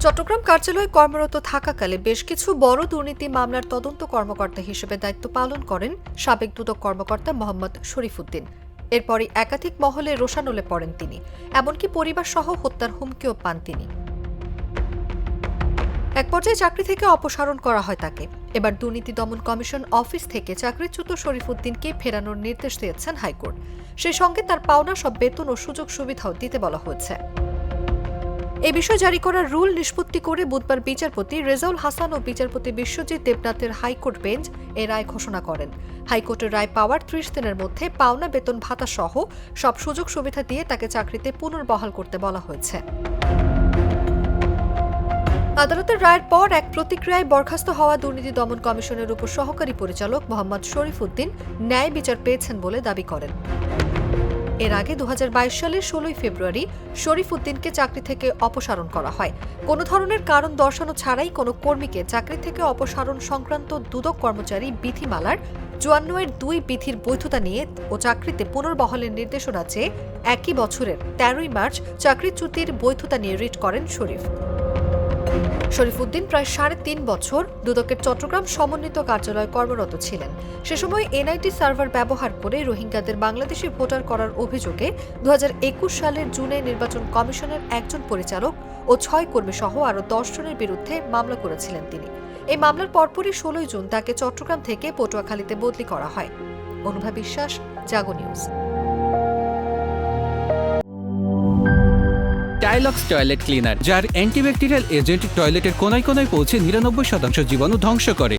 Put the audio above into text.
চট্টগ্রাম কার্যালয়ে কর্মরত থাকাকালে বেশ কিছু বড় দুর্নীতি মামলার তদন্ত কর্মকর্তা হিসেবে দায়িত্ব পালন করেন সাবেক দুদক কর্মকর্তা মোহাম্মদ শরীফুদ্দিন। এরপরই একাধিক মহলে রোষানলে পড়েন তিনি, এমনকি পরিবার সহ হত্যার হুমকিও পান তিনি। এক পর্যায়ে চাকরি থেকে অপসারণ করা হয় তাকে। এবার দুর্নীতি দমন কমিশন অফিস থেকে চাকরিচ্যুত শরীফুদ্দিনকে ফেরানোর নির্দেশ দিয়েছেন হাইকোর্ট। সেই সঙ্গে তার পাওনা সব বেতন ও সুযোগ সুবিধাও দিতে বলা হয়েছে। এই বিষয়ে জারি করা রুল নিষ্পত্তি করে বুধবার বিচারপতি রেজাউল হাসান ও বিচারপতি বিশ্বজিৎ দেবনাথের হাইকোর্ট বেঞ্চ এ রায় ঘোষণা করেন। হাইকোর্টের রায় পাওয়ার ৩০ দিনের মধ্যে পাওনা বেতন ভাতা সহ সব সুযোগ সুবিধা দিয়ে তাকে চাকরিতে পুনর্বহাল করতে বলা হয়েছে। আদালতের রায়ের পর এক প্রতিক্রিয়ায় বরখাস্ত হওয়া দুর্নীতি দমন কমিশনের উপসহকারী পরিচালক মোহাম্মদ শরীফুদ্দিন ন্যায় বিচার পেয়েছেন বলে দাবি করেন। এর আগে ২০২২ সালের ১৬ ফেব্রুয়ারি শরীফুদ্দিনকে চাকরি থেকে অপসারণ করা হয়। কোনো ধরনের কারণ দর্শানো ছাড়াই কোনো কর্মীকে চাকরি থেকে অপসারণ সংক্রান্ত দুদক কর্মচারী বিধিমালার ৫৪-২ বিধির বৈধতা নিয়ে ও চাকরিতে পুনর্বহালের নির্দেশনা চেয়ে একই বছরের ১৩ মার্চ চাকরিচ্যুতির বৈধতা নিয়ে রিট করেন শরীফ। শরীফুদ্দিন প্রায় ৩.৫ বছর দুদকের চট্টগ্রাম সমন্বিত কার্যালয়ে কর্মরত ছিলেন। সে সময় এনআইটি সার্ভার ব্যবহার করে রোহিঙ্গাদের বাংলাদেশি ভোটার করার অভিযোগে ২০২১ সালের জুনে নির্বাচন কমিশনের একজন পরিচালক ও ৬ কর্মী সহ আরও ১০ জনের বিরুদ্ধে মামলা করেছিলেন তিনি। এই মামলার পরপরই ১৬ জুন তাকে চট্টগ্রাম থেকে পটুয়াখালীতে বদলি করা হয়। অনুভা বিশ্বাস, জাগো নিউজ। টাইলক্স টয়লেট ক্লিনার, যার অ্যান্টিব্যাকটেরিয়াল এজেন্ট টয়লেটের কোনায় কোনায় পৌঁছে ৯৯% জীবাণু ধ্বংস করে।